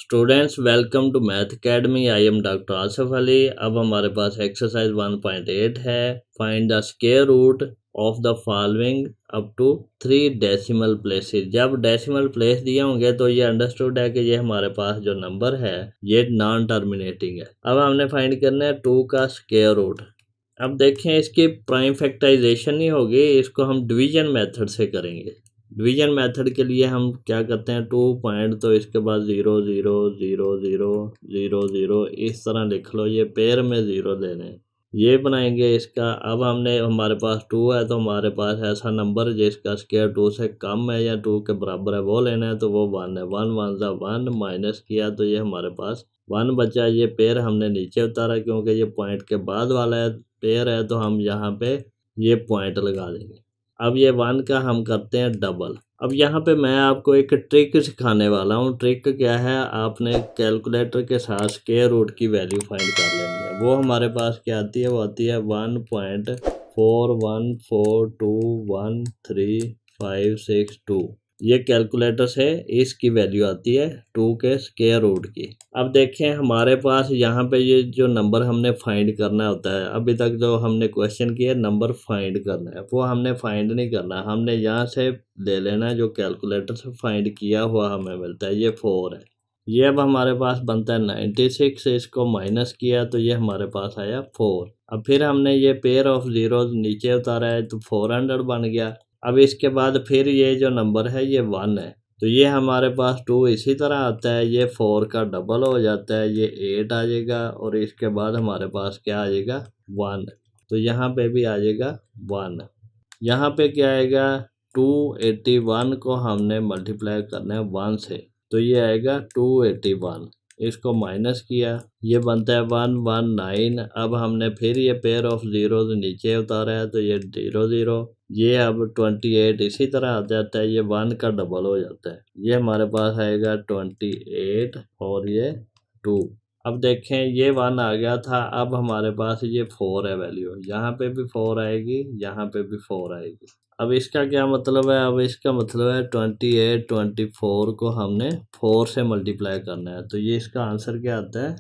Students welcome to math academy. I am doctor Asif Ali. अब हमारे पास एक्सरसाइज 1.8 है। Find the square root of the following up to 3 decimal places. जब decimal place दिए होंगे तो ये अंडरस्टूड है कि ये हमारे पास जो नंबर है ये नॉन टर्मिनेटिंग है। अब हमने फाइंड करना है 2 का स्क्वायर रूट। अब देखें इसकी प्राइम फैक्टराइजेशन नहीं होगी, इसको हम डिवीजन मेथड से करेंगे। डिवीजन मेथड के लिए हम क्या करते हैं, 2 पॉइंट तो इसके बाद 0 0 0 0 0 0 इस तरह लिख लो, ये पेयर में 0 देने हैं, ये बनाएंगे इसका। अब हमने हमारे पास 2 है तो हमारे पास ऐसा नंबर जिसका स्क्वायर 2 से कम है या 2 के बराबर है वो लेना है, तो वो 1 है। 1 1 ज़ा 1 माइनस किया तो ये हमारे पास 1 बचा। ये पेयर हमने नीचे उतारा क्योंकि ये पॉइंट के बाद वाला है, पेयर है, तो हम यहाँ पे ये पॉइंट लगा देंगे। अब ये 1 का हम करते हैं डबल। अब यहाँ पे मैं आपको एक ट्रिक सिखाने वाला हूँ। ट्रिक क्या है, आपने कैलकुलेटर के साथ स्क्वायर रूट की वैल्यू फाइंड कर लेनी है। वो हमारे पास क्या आती है, वो आती है 1.41421356 ये कैलकुलेटर से इसकी वैल्यू आती है 2 के स्क्वायर रूट की। अब देखें हमारे पास यहाँ पे ये जो नंबर हमने फाइंड करना होता है, अभी तक जो हमने क्वेश्चन किया नंबर फाइंड करना है, वो हमने फाइंड नहीं करना, हमने यहाँ से ले लेना है जो कैलकुलेटर से फाइंड किया हुआ हमें मिलता है, ये 4 है। ये अब हमारे पास बनता है 96, इसको माइनस किया तो ये हमारे पास आया 4। अब फिर हमने ये पेयर ऑफ जीरोज नीचे उतारा है तो 400 बन गया। अब इसके बाद फिर ये जो नंबर है ये 1 है, तो ये हमारे पास 2 इसी तरह आता है, ये 4 का डबल हो जाता है, ये 8 आ जाएगा और इसके बाद हमारे पास क्या आ जाएगा 1, तो यहाँ पे भी आ जाएगा 1। यहाँ पे क्या आएगा, 281 को हमने मल्टीप्लाई करना है 1 से, तो ये आएगा 281। इसको माइनस किया, ये बनता है 119। अब हमने फिर ये पेयर ऑफ जीरोज नीचे उतारा है तो ये 0 0, ये अब 28 इसी तरह आ जाता है, ये 1 का डबल हो जाता है, ये हमारे पास आएगा 28 और ये 2। अब देखें ये 1 आ गया था, अब हमारे पास ये 4 है वैल्यू, यहाँ पे भी 4 आएगी, यहाँ पे भी 4 आएगी। अब इसका क्या मतलब है, अब इसका मतलब है 28 24 को हमने 4 से मल्टीप्लाई करना है, तो ये इसका आंसर क्या आता है,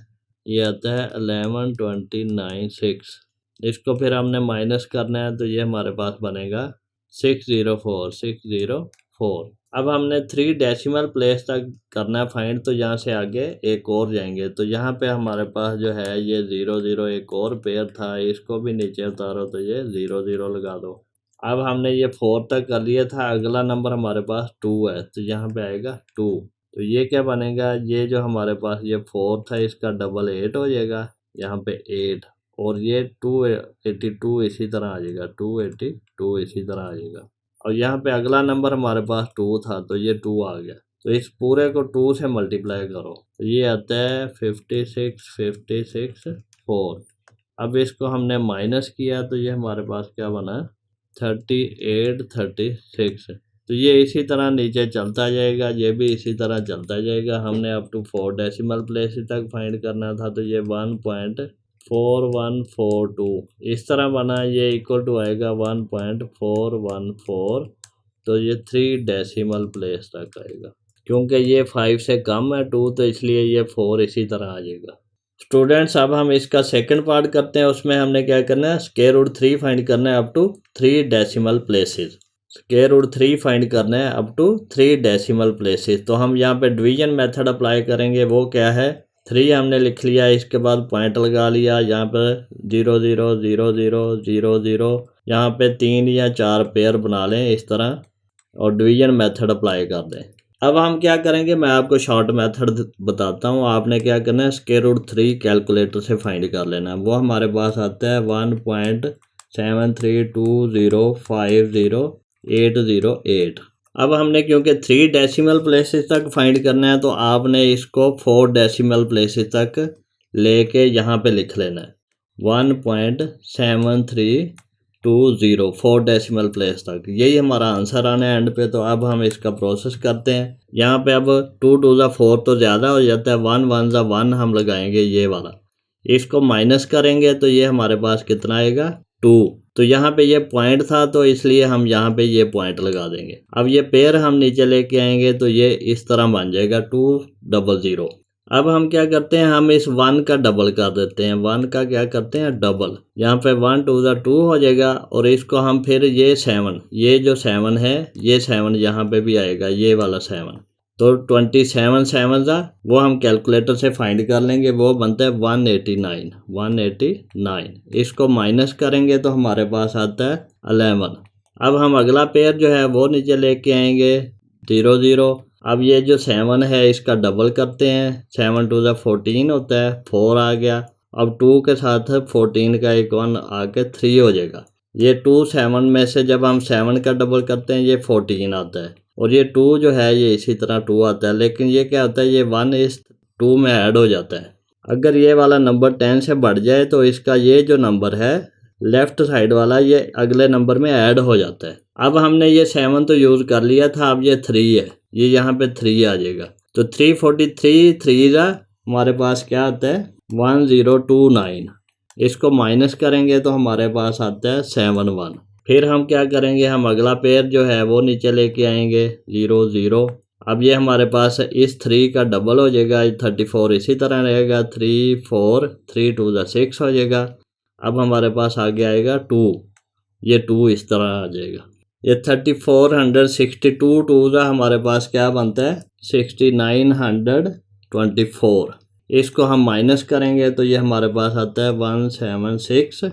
ये आता है 1129 इसको फिर हमने माइनस करना है तो ये हमारे पास बनेगा 604। अब हमने 3 डेसिमल प्लेस तक करना है फाइंड, तो यहाँ से आगे एक और जाएंगे, तो यहाँ पे हमारे पास जो है ये 0 0 एक और पेयर था, इसको भी नीचे उतारो तो ये 0 0 लगा दो। अब हमने ये 4 तक कर लिया था, अगला नंबर हमारे पास 2 है, तो यहाँ पे आएगा 2, तो ये क्या बनेगा, ये जो हमारे पास ये 4 था इसका डबल 8 हो जाएगा, यहाँ पे 8 और ये 282 इसी तरह आ जाएगा, 282 इसी तरह आ जाएगा। और यहाँ पे अगला नंबर हमारे पास 2 था तो ये 2 आ गया, तो इस पूरे को 2 से मल्टीप्लाई करो तो ये आता है 56 4। अब इसको हमने माइनस किया तो ये हमारे पास क्या बना, 38 36, तो ये इसी तरह नीचे चलता जाएगा, ये भी इसी तरह चलता जाएगा। हमने अप टू 4 डेसिमल प्लेस तक फाइंड करना था, तो ये 1.4142 इस तरह बना, ये इक्वल टू आएगा 1.414, तो ये 3 डेसिमल प्लेस तक आएगा। क्योंकि ये 5 से कम है 2, तो इसलिए ये 4 इसी तरह आ जाएगा। स्टूडेंट्स अब हम इसका सेकंड पार्ट करते हैं, उसमें हमने क्या करना है, स्क्वायर रूट 3 फाइंड करना है up to 3 decimal places. Square root 3 find करना है अप टू 3 डेसिमल प्लेसेस, तो हम यहाँ पे डिवीजन मेथड अप्लाई करेंगे। वो क्या है, 3 हमने लिख लिया, इसके बाद पॉइंट लगा लिया, यहाँ पे 0 0 0 0 0 0, यहाँ पे 3 या 4 पेयर बना लें इस तरह और डिवीजन मेथड अप्लाई कर दें। अब हम क्या करेंगे, मैं आपको शॉर्ट मेथड बताता हूँ। आपने क्या करना है, स्क्वायर रूट 3 कैलकुलेटर से फाइंड कर लेना है। वो हमारे पास आता है 1.7320500808। अब हमने क्योंकि 3 डेसिमल प्लेसेस तक फाइंड करना है, तो आपने इसको 4 डेसिमल प्लेसेस तक लेके यहाँ पे लिख लेना है 1.7320 4 डेसिमल प्लेस तक, यही हमारा आंसर आना है एंड पे। तो अब हम इसका प्रोसेस करते हैं। यहाँ पे अब 2 2 ज़ा 4 तो ज़्यादा हो जाता है, 1 1 ज़ा 1 हम लगाएंगे ये वाला, इसको माइनस करेंगे तो ये हमारे पास कितना आएगा 2। तो यहाँ पे ये पॉइंट था तो इसलिए हम यहाँ पे ये पॉइंट लगा देंगे। अब ये पेयर हम नीचे लेके आएंगे तो ये इस तरह बन जाएगा 200। अब हम क्या करते हैं, हम इस 1 का डबल कर देते हैं, 1 का क्या करते हैं डबल, यहाँ पे 1 2 ज़ा 2 हो जाएगा और इसको हम फिर ये 7, ये जो 7 है ये 7 यहाँ पे भी आएगा, ये वाला 7, तो 27 7 ज़ा वो हम कैलकुलेटर से फाइंड कर लेंगे, वो बनता है 189 189। इसको माइनस करेंगे तो हमारे पास आता है 11। अब हम अगला पेयर जो है वो नीचे लेके आएंगे 0 0। अब ये जो 7 है इसका डबल करते हैं, 7 2 ज़ा 14 होता है, 4 आ गया। अब 2 के साथ 14 का एक 1 आके 3 हो जाएगा। ये 2 7 में से जब हम 7 का डबल करते हैं ये 14 आता है और ये 2 जो है ये इसी तरह 2 आता है, लेकिन ये क्या होता है ये 1 इस 2 में ऐड हो जाता है। अगर ये वाला नंबर 10 से बढ़ जाए तो इसका ये जो नंबर है लेफ्ट साइड वाला ये अगले नंबर में ऐड हो जाता है। अब हमने ये 7 तो यूज़ कर लिया था, अब ये 3 है, ये यहाँ पे 3 आ जाएगा, तो 343 3 ज़ा हमारे पास क्या आता है 1029। इसको माइनस करेंगे तो हमारे पास आता है 71। फिर हम क्या करेंगे, हम अगला पेयर जो है वो नीचे लेके आएंगे 0 0। अब ये हमारे पास इस 3 का डबल हो जाएगा, 34 इसी तरह रहेगा, 3 4 3 2 ज़ा 6 हो जाएगा। अब हमारे पास आगे आएगा 2, ये 2 इस तरह आ जाएगा, ये 3462 2 ज़ा हमारे पास क्या बनता है 6924। इसको हम माइनस करेंगे तो ये हमारे पास आता है 176।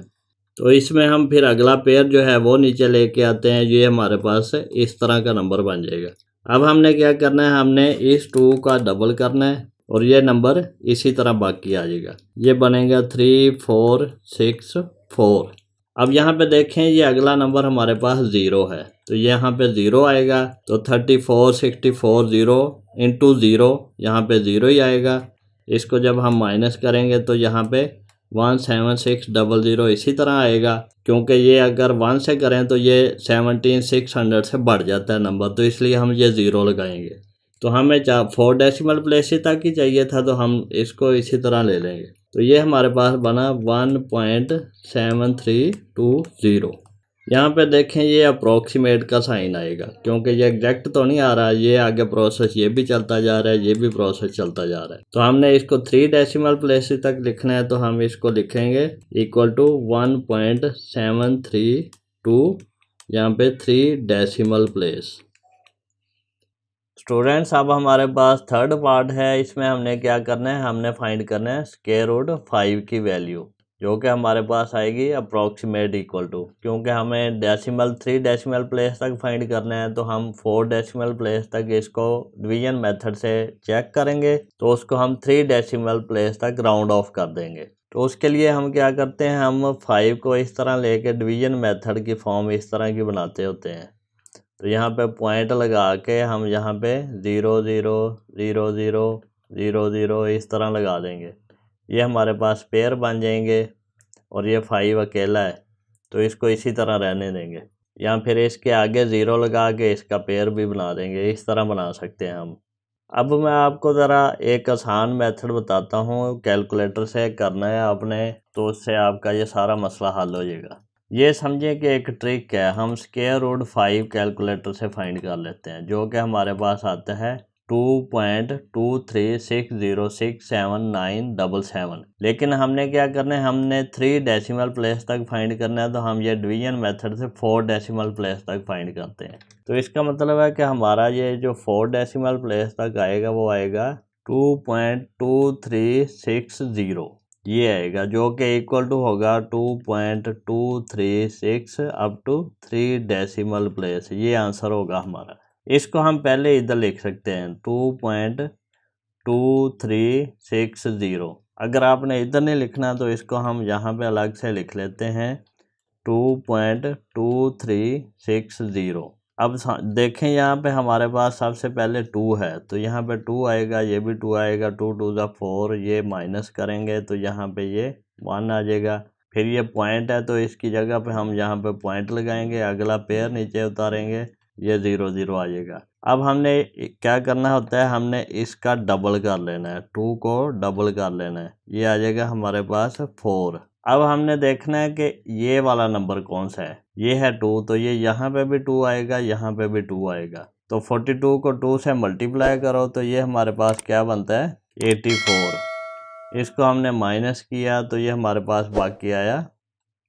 तो इसमें हम फिर अगला पेयर जो है वो नीचे लेके आते हैं, ये हमारे पास इस तरह का नंबर बन जाएगा। अब हमने क्या करना है, हमने इस 2 का डबल करना है और ये नंबर इसी तरह बाकी आ जाएगा, ये बनेगा 3464। अब यहाँ पे देखें ये अगला नंबर हमारे पास 0 है, तो यहाँ पे 0 आएगा, तो 3464 0 इंटू 0, यहाँ पे 0 ही आएगा। इसको जब हम माइनस करेंगे तो यहाँ पे 17600 इसी तरह आएगा, क्योंकि ये अगर 1 से करें तो ये 17600 से बढ़ जाता है नंबर, तो इसलिए हम ये 0 लगाएंगे। तो हमें 4 डेसिमल प्लेस तक ही चाहिए था, तो हम इसको इसी तरह ले लेंगे। तो ये हमारे पास बना 1.7320। यहाँ पे देखें ये अप्रोक्सीमेट का साइन आएगा, क्योंकि ये एग्जैक्ट तो नहीं आ रहा, ये आगे प्रोसेस ये भी चलता जा रहा है, ये भी प्रोसेस चलता जा रहा है। तो हमने इसको 3 डेसिमल प्लेस तक लिखना है, तो हम इसको लिखेंगे इक्वल टू 1.732, यहाँ पे 3 डेसिमल प्लेस। स्टूडेंट्स अब हमारे पास थर्ड पार्ट है, इसमें हमने क्या करना है, हमने फाइंड करना है स्क्वायर रूट 5 की वैल्यू, जो कि हमारे पास आएगी अप्रॉक्सीमेट इक्वल टू, क्योंकि हमें 3 डेसिमल प्लेस तक फाइंड करना है, तो हम 4 डेसिमल प्लेस तक इसको डिवीजन मेथड से चेक करेंगे, तो उसको हम 3 डेसिमल प्लेस तक राउंड ऑफ कर देंगे। तो उसके लिए हम क्या करते हैं, हम 5 को इस तरह लेके डिवीजन मेथड की फॉर्म इस तरह की बनाते होते हैं। तो यहाँ पे पॉइंट लगा के हम यहाँ पे 0 0 0 0 0 0 इस तरह लगा देंगे, ये हमारे पास पेयर बन जाएंगे और ये 5 अकेला है, तो इसको इसी तरह रहने देंगे, या फिर इसके आगे 0 लगा के इसका पेयर भी बना देंगे, इस तरह बना सकते हैं हम। अब मैं आपको ज़रा एक आसान मेथड बताता हूँ, कैलकुलेटर से करना है आपने, तो उससे आपका ये सारा मसला हल हो जाएगा। ये समझें कि एक ट्रिक है, हम स्क्वायर रूट 5 कैलकुलेटर से फाइंड कर लेते हैं, जो कि हमारे पास आता है 2.236067977। लेकिन हमने क्या करना है, हमने 3 डेसिमल प्लेस तक फाइंड करना है, तो हम ये डिवीजन मेथड से 4 डेसिमल प्लेस तक फाइंड करते हैं। तो इसका मतलब है कि हमारा ये जो 4 डेसिमल प्लेस तक आएगा वो आएगा 2.2360, ये आएगा, जो कि इक्वल टू होगा 2.236 अप टू 3 डेसिमल प्लेस, ये आंसर होगा हमारा। इसको हम पहले इधर लिख सकते हैं 2.2360। अगर आपने इधर नहीं लिखना तो इसको हम यहाँ पे अलग से लिख लेते हैं 2.2360। अब देखें यहाँ पे हमारे पास सबसे पहले 2 है, तो यहाँ पे 2 आएगा, ये भी 2 आएगा, 2 2 ज़ा 4, ये माइनस करेंगे तो यहाँ पे ये 1 आ जाएगा। फिर ये पॉइंट है, तो इसकी जगह पे हम यहाँ पे पॉइंट लगाएंगे, अगला पेयर नीचे उतारेंगे, ये 0 0 आ जाएगा। अब हमने क्या करना होता है, हमने इसका डबल कर लेना है, 2 को डबल कर लेना है, ये आ जाएगा हमारे पास 4। अब हमने देखना है कि ये वाला नंबर कौन सा है, ये है 2, तो ये यहाँ पे भी 2 आएगा, यहाँ पे भी 2 आएगा, तो 42 को 2 से मल्टीप्लाई करो तो ये हमारे पास क्या बनता है 84। इसको हमने माइनस किया तो ये हमारे पास बाकी आया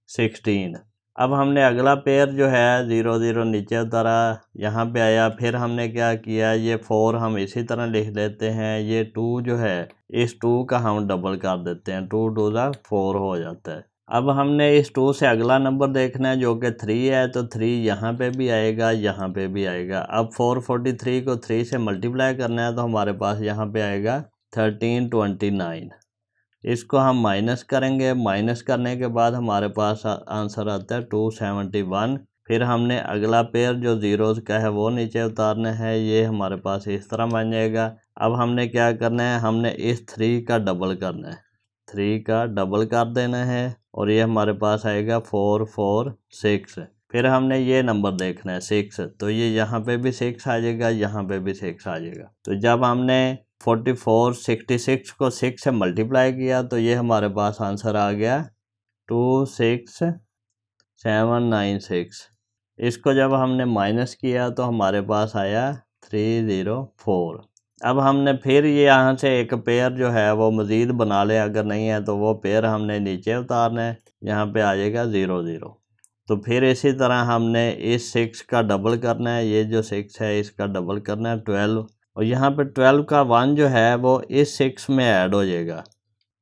16। अब हमने अगला पेयर जो है 0 0 नीचे उतारा, यहाँ पे आया, फिर हमने क्या किया, ये 4 हम इसी तरह लिख लेते हैं, ये 2 जो है इस 2 का हम डबल कर देते हैं, 2 2 4 हो जाता है। अब हमने इस 2 से अगला नंबर देखना है जो कि 3 है, तो 3 यहाँ पे भी आएगा, यहाँ पे भी आएगा। अब 443 को 3 से मल्टीप्लाई करना है तो हमारे पास यहाँ पे आएगा 1329। इसको हम माइनस करेंगे, माइनस करने के बाद हमारे पास आंसर आता है 271। फिर हमने अगला पेयर जो ज़ीरोज़ का है वो नीचे उतारना है, ये हमारे पास इस तरह बन जाएगा। अब हमने क्या करना है, हमने इस 3 का डबल करना है, 3 का डबल कर देना है और ये हमारे पास आएगा 446। फिर हमने ये नंबर देखना है 6, तो ये यहाँ पे भी 6 आ जाएगा, यहाँ पे भी 6 आ जाएगा। तो जब हमने 4466 को 6 से मल्टीप्लाई किया तो ये हमारे पास आंसर आ गया 26796। इसको जब हमने माइनस किया तो हमारे पास आया 304। अब हमने फिर ये यहाँ से एक पेयर जो है वो मज़ीद बना ले, अगर नहीं है तो वो पेयर हमने नीचे उतारना है, यहाँ पे आ जाएगा 0 0। तो फिर इसी तरह हमने इस 6 का डबल करना है, ये जो 6 है इसका डबल करना है 12, और यहाँ पे 12 का 1 जो है वो इस 6 में ऐड हो जाएगा,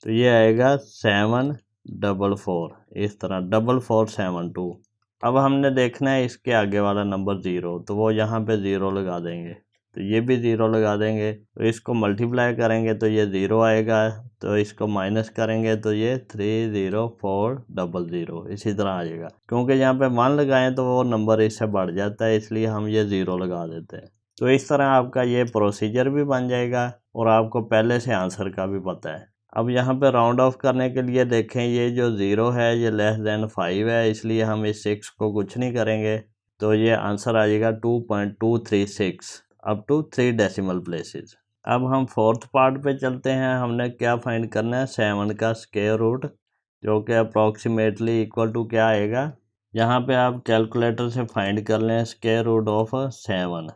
तो ये आएगा 744, इस तरह 4472। अब हमने देखना है इसके आगे वाला नंबर 0, तो वो यहाँ पे 0 लगा देंगे, तो ये भी 0 लगा देंगे। तो इसको मल्टीप्लाई करेंगे तो ये 0 आएगा, तो इसको माइनस करेंगे तो ये 30400 इसी तरह आ जाएगा। क्योंकि यहाँ पे 1 लगाएं तो वो नंबर इससे बढ़ जाता है, इसलिए हम ये 0 लगा देते हैं। तो इस तरह आपका ये प्रोसीजर भी बन जाएगा और आपको पहले से आंसर का भी पता है। अब यहाँ पे राउंड ऑफ करने के लिए देखें, ये जो 0 है ये लेस देन 5 है, इसलिए हम इस 6 को कुछ नहीं करेंगे, तो ये आंसर आ जाएगा 2.236 अप टू 3 डेसिमल प्लेसेस। अब हम फोर्थ पार्ट पे चलते हैं। हमने क्या फाइंड करना है, 7 का स्क्वायर रूट, जो कि अप्रॉक्सीमेटली इक्वल टू क्या आएगा, यहाँ पे आप कैलकुलेटर से फाइंड कर लें स्क्वायर रूट ऑफ 7।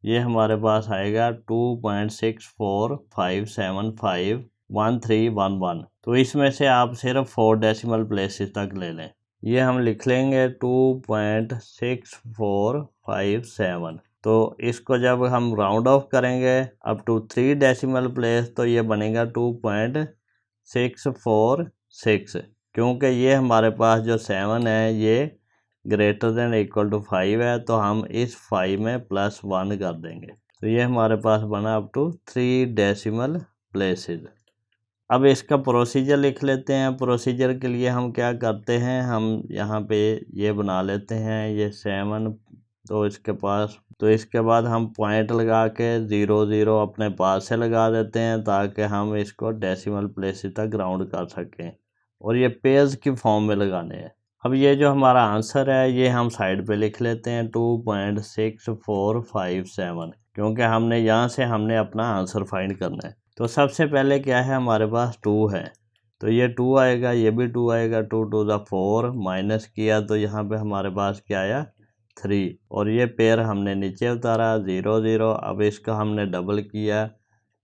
ये हमारे पास आएगा 2.645751311। तो इसमें से आप सिर्फ 4 डेसिमल प्लेसेस तक ले लें। ये हम लिख लेंगे 2.6457। तो इसको जब हम राउंड ऑफ करेंगे अप टू 3 डेसिमल प्लेस तो ये बनेगा 2.646, क्योंकि ये हमारे पास जो 7 है ये ग्रेटर देन इक्वल टू 5 है, तो हम इस 5 में +1 कर देंगे, तो ये हमारे पास बना अप टू 3 डेसिमल प्लेसेस। अब इसका प्रोसीजर लिख लेते हैं। प्रोसीजर के लिए हम क्या करते हैं, हम यहाँ पे ये बना लेते हैं, ये 7, तो इसके बाद हम पॉइंट लगा के 0 0 अपने पास से लगा देते हैं, ताकि हम इसको डेसिमल प्लेसेस तक राउंड कर सकें, और ये पेयर्स की फॉर्म में लगाने हैं। अब ये जो हमारा आंसर है ये हम साइड पे लिख लेते हैं 2.6457, क्योंकि हमने अपना आंसर फाइंड करना है। तो सबसे पहले क्या है, हमारे पास 2 है, तो ये 2 आएगा, ये भी 2 आएगा, 2 2 4, माइनस किया तो यहाँ पे हमारे पास क्या आया 3, और ये पेयर हमने नीचे उतारा 0 0। अब इसका हमने डबल किया,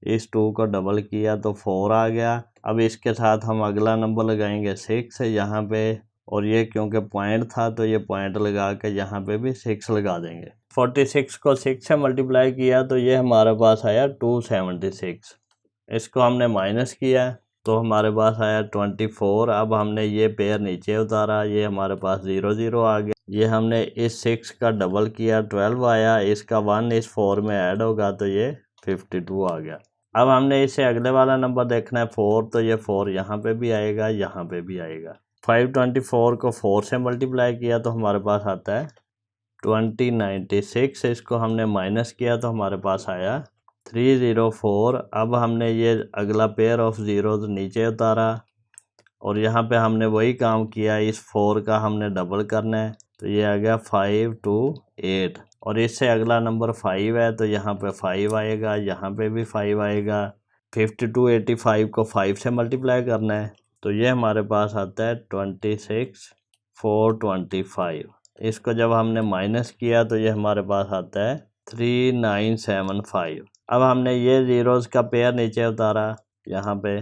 इस 2 को डबल किया तो 4 आ गया। अब इसके साथ हम अगला नंबर लगाएंगे 6 यहाँ पे, और ये क्योंकि पॉइंट था तो ये पॉइंट लगा के यहाँ पे भी 6 लगा देंगे। 46 को 6 से मल्टीप्लाई किया तो ये हमारे पास आया 276। इसको हमने माइनस किया तो हमारे पास आया 24। अब हमने ये पेयर नीचे उतारा, ये हमारे पास 0 0 आ गया। ये हमने इस 6 का डबल किया, 12 आया, इसका 1 इस 4 में ऐड होगा तो ये 52 आ गया। अब हमने इसे अगले वाला नंबर देखना है 4, तो ये 4 यहाँ पे भी आएगा, यहाँ पे भी आएगा। 524 को 4 से मल्टीप्लाई किया तो हमारे पास आता है 2096। इसको हमने माइनस किया तो हमारे पास आया 304। अब हमने ये अगला पेयर ऑफ ज़ीरोज़ नीचे उतारा, और यहाँ पे हमने वही काम किया, इस 4 का हमने डबल करना है, तो ये आ गया 528, और इससे अगला नंबर 5 है, तो यहाँ पे 5 आएगा, यहाँ पे भी 5 आएगा। 5285 को 5 से मल्टीप्लाई करना है, तो ये हमारे पास आता है 26425। इसको जब हमने माइनस किया तो ये हमारे पास आता है 3975। अब हमने ये ज़ीरोज़ का पेयर नीचे उतारा यहाँ पे,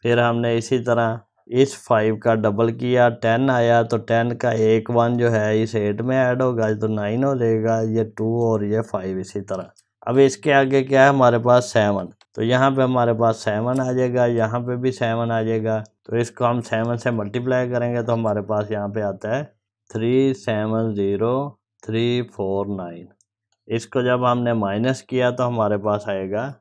फिर हमने इसी तरह इस 5 का डबल किया, 10 आया तो 10 का एक 1 जो है इस 8 में ऐड होगा तो 9 हो जाएगा, ये 2 और ये 5 इसी तरह। अब इसके आगे क्या है हमारे पास 7, तो यहाँ पे हमारे पास 7 आ जाएगा, यहाँ पे भी 7 आ जाएगा, तो इसको हम 7 से मल्टीप्लाई करेंगे तो हमारे पास यहाँ पे आता है 370349। इसको जब हमने माइनस किया तो हमारे पास आएगा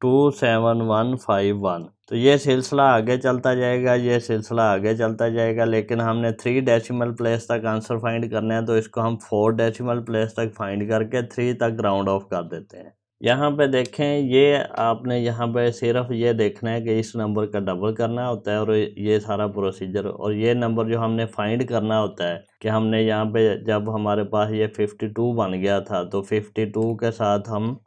27151। तो ये सिलसिला आगे चलता जाएगा, ये सिलसिला आगे चलता जाएगा, लेकिन हमने 3 डेसिमल प्लेस तक आंसर फाइंड करना है, तो इसको हम 4 डेसिमल प्लेस तक फाइंड करके 3 तक राउंड ऑफ कर देते हैं। यहाँ पे देखें, ये आपने यहाँ पे सिर्फ ये देखना है कि इस नंबर का डबल करना होता है और ये सारा प्रोसीजर, और ये नंबर जो हमने फाइंड करना होता है कि हमने यहाँ पे जब हमारे पास ये 52 बन गया था तो 52 के साथ हम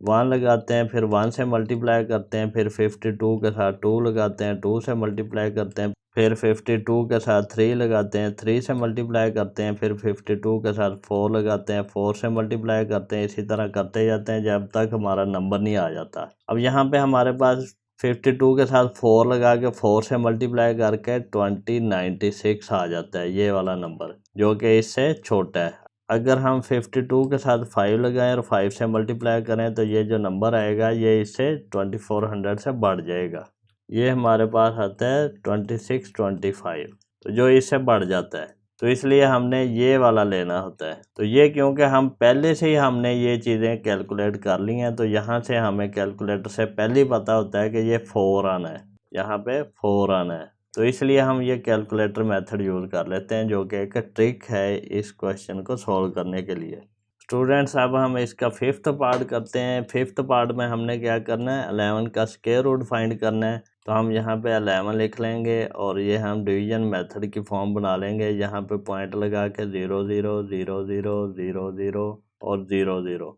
1 लगाते हैं, फिर 1 से मल्टीप्लाई करते हैं, फिर 52 के साथ 2 लगाते हैं, 2 से मल्टीप्लाई करते हैं, फिर 52 के साथ 3 लगाते हैं, 3 से मल्टीप्लाई करते हैं, फिर 52 के साथ 4 लगाते हैं, 4 से मल्टीप्लाई करते हैं, इसी तरह करते जाते हैं जब तक हमारा नंबर नहीं आ जाता। अब यहाँ पे हमारे पास 52 के साथ 4 लगा के 4 से मल्टीप्लाई करके 2096 आ जाता है, ये वाला नंबर जो कि इससे छोटा है। अगर हम 52 के साथ 5 लगाएं और 5 से मल्टीप्लाई करें तो ये जो नंबर आएगा ये इससे 2400 से बढ़ जाएगा, ये हमारे पास आता है 2625, तो जो इससे बढ़ जाता है, तो इसलिए हमने ये वाला लेना होता है। तो ये क्योंकि हम पहले से ही हमने ये चीज़ें कैलकुलेट कर ली हैं, तो यहाँ से हमें कैलकुलेटर से पहले ही पता होता है कि ये 4 आना है, यहाँ पे 4 आना है, तो इसलिए हम ये कैलकुलेटर मेथड यूज़ कर लेते हैं, जो कि एक ट्रिक है इस क्वेश्चन को सॉल्व करने के लिए। स्टूडेंट्स, अब हम इसका 5th पार्ट करते हैं। 5th पार्ट में हमने क्या करना है, 11 का स्क्वायर रूट फाइंड करना है, तो हम यहाँ पे 11 लिख लेंगे और ये हम डिवीजन मेथड की फॉर्म बना लेंगे। यहाँ पे पॉइंट लगा के 0 0 0 0 0 0 और 0 0,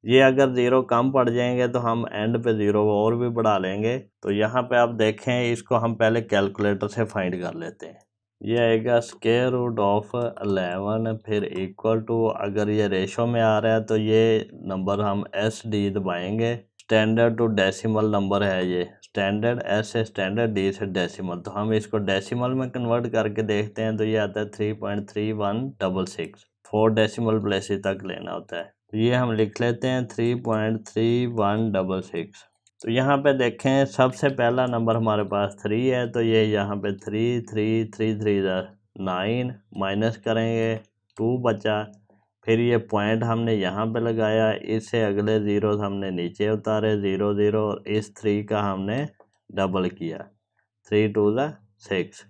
ये अगर 0 कम पड़ जाएंगे तो हम एंड पे 0 और भी बढ़ा लेंगे। तो यहाँ पे आप देखें, इसको हम पहले कैलकुलेटर से फाइंड कर लेते हैं। ये आएगा स्क्वायर रूट ऑफ 11 फिर इक्वल टू, अगर ये रेशो में आ रहा है तो ये नंबर हम SD दबाएंगे। स्टैंडर्ड टू डेसिमल नंबर है ये, स्टैंडर्ड S से स्टैंडर्ड, D से डेसिमल, तो हम इसको डेसिमल में कन्वर्ट करके देखते हैं तो ये आता है 3.3166। 4 डेसिमल प्लेसेस तक लेना होता है, तो ये हम लिख लेते हैं 3.3166। तो यहाँ पे देखें, सबसे पहला नंबर हमारे पास 3 है, तो ये यहाँ पे 3 3 3 3 9 माइनस करेंगे 2 बचा, फिर ये पॉइंट हमने यहाँ पे लगाया, इससे अगले ज़ीरो हमने नीचे उतारे 0 0 और इस 3 का हमने डबल किया 3 2 6।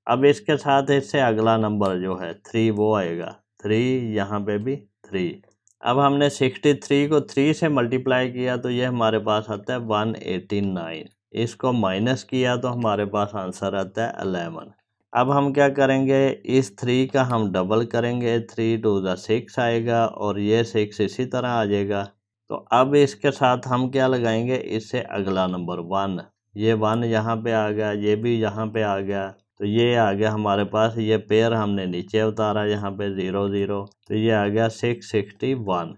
अब इसके साथ इससे अगला नंबर जो है 3 वो आएगा 3, यहाँ पे भी 3। अब हमने 63 को 3 से मल्टीप्लाई किया तो ये हमारे पास आता है 189, इसको माइनस किया तो हमारे पास आंसर आता है 11। अब हम क्या करेंगे, इस 3 का हम डबल करेंगे, 3 2 6 आएगा और ये 6 इसी तरह आ जाएगा। तो अब इसके साथ हम क्या लगाएंगे, इससे अगला नंबर 1, ये 1 यहाँ पे आ गया, ये भी यहाँ पे आ गया, तो ये आ गया हमारे पास, ये पेयर हमने नीचे उतारा यहाँ पे 0 0, तो ये आ गया 661।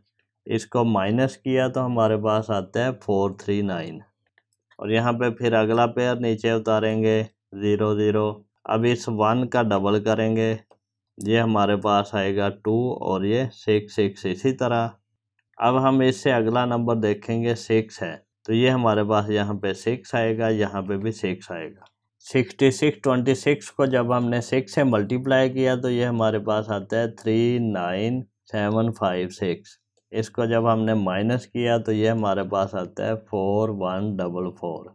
इसको माइनस किया तो हमारे पास आता है 439 और यहाँ पे फिर अगला पेयर नीचे उतारेंगे 0 0। अब इस 1 का डबल करेंगे, ये हमारे पास आएगा 2 और ये 6 6 इसी तरह। अब हम इससे अगला नंबर देखेंगे 6 है, तो ये हमारे पास यहाँ पे 6 आएगा, यहाँ पे भी 6 आएगा। 66 26 को जब हमने 6 से मल्टीप्लाई किया तो ये हमारे पास आता है 39756। इसको जब हमने माइनस किया तो ये हमारे पास आता है 4144।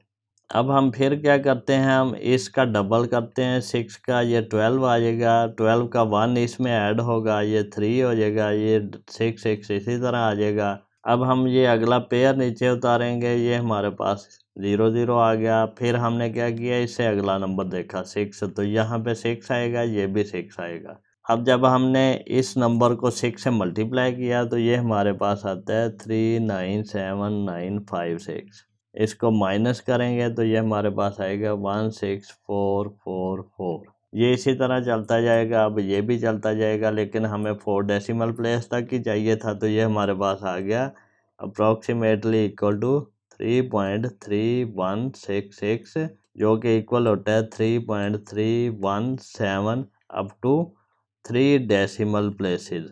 अब हम फिर क्या करते हैं, हम इसका डबल करते हैं 6 का, ये 12 आ जाएगा, 12 का 1 इसमें ऐड होगा, ये 3 हो जाएगा, ये 6 6 इसी तरह आ जाएगा। अब हम ये अगला पेयर नीचे उतारेंगे, ये हमारे पास 0 0 आ गया, फिर हमने क्या किया, इससे अगला नंबर देखा 6, तो यहाँ पे 6 आएगा, ये भी 6 आएगा। अब जब हमने इस नंबर को 6 से मल्टीप्लाई किया तो ये हमारे पास आता है 397956। इसको माइनस करेंगे तो ये हमारे पास आएगा 16444। ये इसी तरह चलता जाएगा, अब ये भी चलता जाएगा, लेकिन हमें 4 डेसिमल प्लेस तक ही चाहिए था, तो ये हमारे पास आ गया अप्रॉक्सीमेटली इक्वल टू 3.3166 जो कि इक्वल होता है 3.317 अप टू 3 डेसिमल प्लेसेस।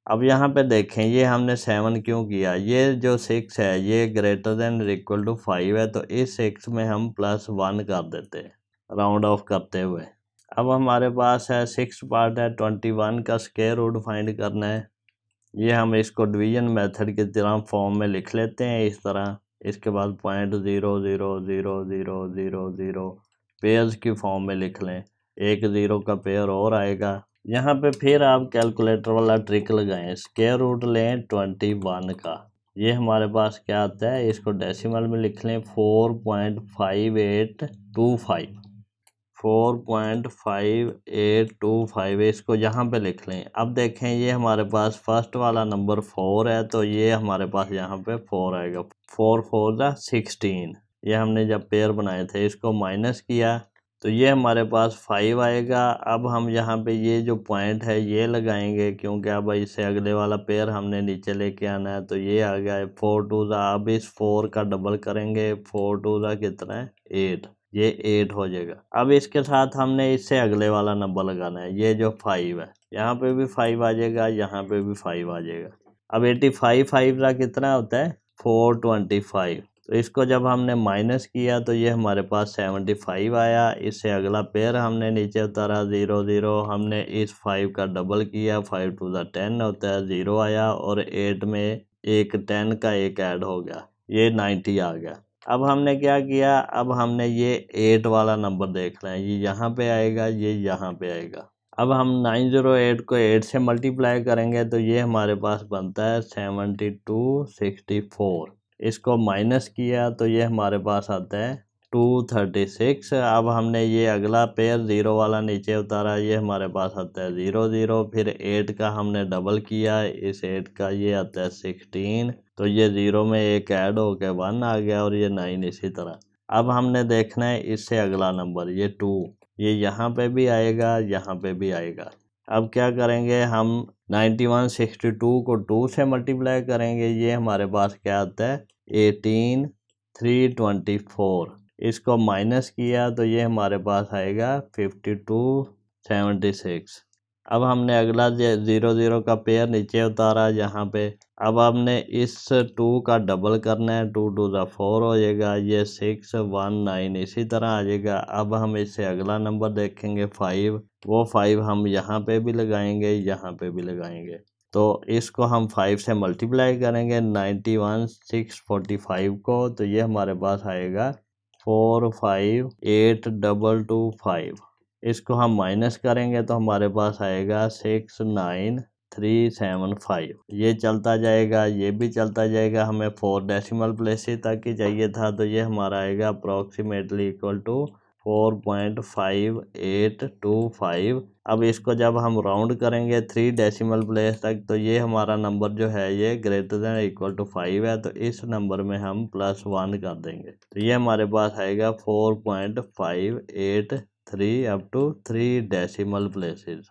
अब यहाँ पे देखें ये हमने 7 क्यों किया, ये जो 6 है ये ग्रेटर देन इक्वल टू 5 है, तो इस 6 में हम +1 कर देते हैं राउंड ऑफ करते हुए। अब हमारे पास है 6 पार्ट है, 21 का स्क्वायर रूट फाइंड करना है। ये हम इसको डिवीजन मेथड की तरह फॉर्म में लिख लेते हैं इस तरह। इसके बाद 0.0000000 पेयर्स की फॉर्म में लिख लें, एक 0 का पेयर और आएगा। यहाँ पे फिर आप कैलकुलेटर वाला ट्रिक लगाएं, स्क्वायर रूट लें 21 का। ये हमारे पास क्या आता है, इसको डेसिमल में लिख लें 4.5825 4.5825 इसको यहाँ पे लिख लें। अब देखें ये हमारे पास फर्स्ट वाला नंबर 4 है, तो ये हमारे पास यहाँ पे 4 आएगा। 4 4 ज़ा 16। ये हमने जब पेयर बनाए थे इसको माइनस किया तो ये हमारे पास 5 आएगा। अब हम यहाँ पे ये जो पॉइंट है ये लगाएंगे, क्योंकि अब इससे अगले वाला पेयर हमने नीचे लेके आना है, तो ये आ गया है 4 2 ज़ा। अब इस 4 का डबल करेंगे, 4 2 ज़ा कितना है 8, ये 8 हो जाएगा। अब इसके साथ हमने इससे अगले वाला नंबर लगाना है, ये जो 5 है, यहाँ पे भी 5 आ जाएगा, यहाँ पे भी 5 आ जाएगा। अब 85 5 ज़ा कितना होता है 425। तो इसको जब हमने माइनस किया तो ये हमारे पास 75 आया। इससे अगला पेयर हमने नीचे उतारा 0 0, हमने इस 5 का डबल किया, 5 2 ज़ा 10 होता है, 0 आया और 8 में एक 10 का एक ऐड हो गया, ये 90 आ गया। अब हमने क्या किया, अब हमने ये 8 वाला नंबर देखना है, ये यहाँ पे आएगा, ये यहाँ पे आएगा। अब हम 908 को 8 से मल्टीप्लाई करेंगे तो ये हमारे पास बनता है 7264। इसको माइनस किया तो ये हमारे पास आता है 236। अब हमने ये अगला पेयर 0 वाला नीचे उतारा, ये हमारे पास आता है 0 0। फिर 8 का हमने डबल किया, इस 8 का ये आता है 16, तो ये 0 में एक ऐड हो के 1 आ गया और ये 9 इसी तरह। अब हमने देखना है इससे अगला नंबर, ये 2, ये यहाँ पे भी आएगा, यहाँ पे भी आएगा। अब क्या करेंगे हम 9162 को 2 से मल्टीप्लाई करेंगे, ये हमारे पास क्या आता है 18324। इसको माइनस किया तो ये हमारे पास आएगा 5276। अब हमने अगला 0 0 का पेयर नीचे उतारा यहाँ पे। अब हमने इस 2 का डबल करना है, 2 2 ज़ा 4 हो जाएगा, ये 619 इसी तरह आ जाएगा। अब हम इससे अगला नंबर देखेंगे 5, वो 5 हम यहाँ पे भी लगाएंगे, यहाँ पे भी लगाएंगे। तो इसको हम 5 से मल्टीप्लाई करेंगे 91645 को, तो ये हमारे पास आएगा 45825। इसको हम माइनस करेंगे तो हमारे पास आएगा 69375। ये चलता जाएगा, ये भी चलता जाएगा। हमें 4 डेसिमल प्लेसेस तक ही चाहिए था, तो ये हमारा आएगा अप्रॉक्सीमेटली इक्वल टू 4.5825। अब इसको जब हम राउंड करेंगे 3 डेसिमल प्लेस तक, तो ये हमारा नंबर जो है ये ग्रेटर देन इक्वल टू 5 है, तो इस नंबर में हम +1 कर देंगे, तो ये हमारे पास आएगा 4.583 up to 3 decimal places.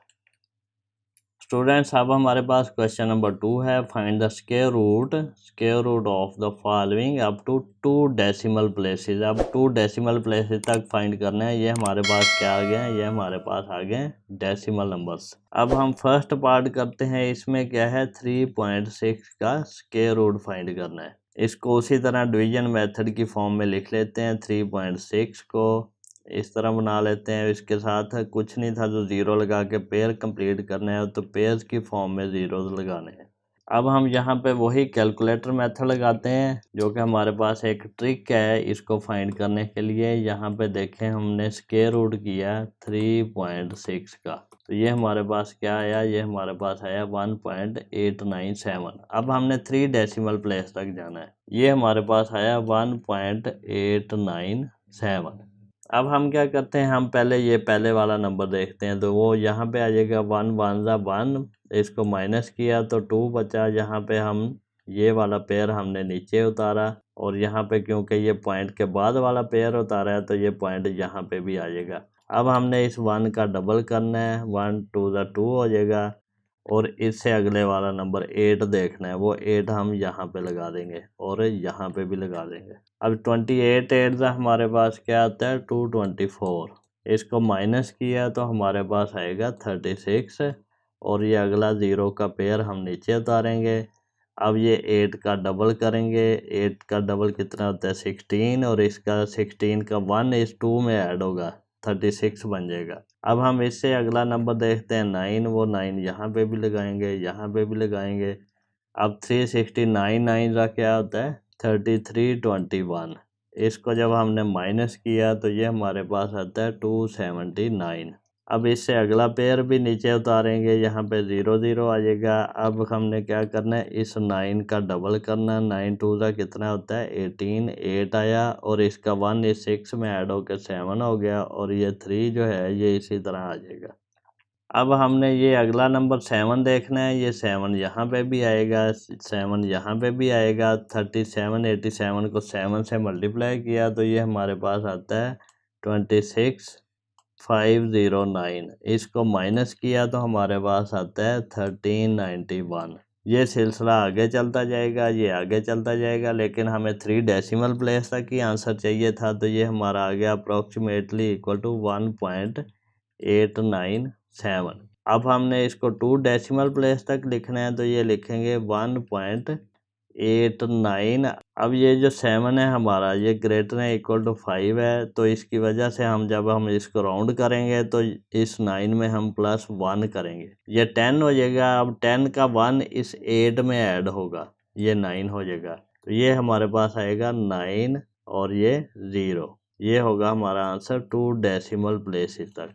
Students अब हमारे पास क्वेश्चन नंबर 2 है, find the square root of the following up to 2 decimal places. अब 2 डेसिमल प्लेसेस तक फाइंड करना है। ये हमारे पास क्या आ गए हैं, ये हमारे पास आ गए डेसिमल नंबर्स। अब हम फर्स्ट पार्ट करते हैं, इसमें क्या है 3.6 का स्क्वायर रूट फाइंड करना है। इसको उसी तरह डिवीजन मेथड की फॉर्म में लिख लेते हैं। 3.6 को इस तरह बना लेते हैं, इसके साथ कुछ नहीं था तो 0 लगा के पेयर कंप्लीट करना है, तो पेयर्स की फॉर्म में 0 लगाने हैं। अब हम यहाँ पे वही कैलकुलेटर मेथड लगाते हैं, जो कि हमारे पास एक ट्रिक है इसको फाइंड करने के लिए। यहाँ पे देखें हमने स्क्वायर रूट किया 3.6 का, तो ये हमारे पास क्या आया, ये हमारे पास आया 1.897। अब हमने 3 डेसिमल प्लेस तक जाना है, ये हमारे पास आया 1.897। अब हम क्या करते हैं, हम पहले ये पहले वाला नंबर देखते हैं, तो वो यहाँ पे आ जाएगा 1 1 ज़ा 1। इसको माइनस किया तो 2 बचा। यहाँ पे हम ये वाला पेयर हमने नीचे उतारा, और यहाँ पे क्योंकि ये पॉइंट के बाद वाला पेयर उतारा है तो ये पॉइंट यहाँ पे भी आ जाएगा। अब हमने इस 1 का डबल करना है, 1 2 ज़ा 2 हो जाएगा। और इससे अगले वाला नंबर 8 देखना है, वो 8 हम यहाँ पे लगा देंगे और यहाँ पे भी लगा देंगे। अब 28 8 हमारे पास क्या आता है 224, इसको माइनस किया तो हमारे पास आएगा 36 और ये अगला 0 का पेयर हम नीचे उतारेंगे। अब ये 8 का डबल करेंगे, 8 का डबल कितना होता है 16 और इसका 16 का 1 इस 2 में ऐड होगा 36 बन जाएगा। अब हम इससे अगला नंबर देखते हैं 9, वो 9 यहाँ पे भी लगाएंगे, यहाँ पे भी लगाएंगे। अब 369 9 का क्या होता है 3321, इसको जब हमने माइनस किया तो ये हमारे पास आता है 279। अब इससे अगला पेयर भी नीचे उतारेंगे, यहाँ पे 0 0 आ जाएगा। अब हमने क्या करना है इस 9 का डबल करना है, 9 2 का कितना होता है 18, 8 आया और इसका 1 इस 6 में ऐड होकर 7 हो गया और ये 3 जो है ये इसी तरह आ जाएगा। अब हमने ये अगला नंबर 7 देखना है, ये 7 यहाँ पे भी आएगा, 7 यहाँ पे भी आएगा। 37 87 को 7 से मल्टीप्लाई किया तो ये हमारे पास आता है 26509, इसको माइनस किया तो हमारे पास आता है 1391। ये सिलसिला आगे चलता जाएगा, ये आगे चलता जाएगा, लेकिन हमें 3 डेसिमल प्लेस तक ही आंसर चाहिए था तो ये हमारा आ गया अप्रोक्सीमेटली इक्वल टू 1.897। अब हमने इसको 2 डेसिमल प्लेस तक लिखना है तो ये लिखेंगे 1.89। अब ये जो 7 है हमारा ये ग्रेटर है इक्वल टू 5 है, तो इसकी वजह से जब हम इसको राउंड करेंगे तो इस 9 में हम +1 करेंगे, ये 10 हो जाएगा। अब 10 का 1 इस 8 में ऐड होगा, ये 9 हो जाएगा। तो ये हमारे पास आएगा 9 और ये 0, ये होगा हमारा आंसर 2 डेसिमल प्लेसेस तक।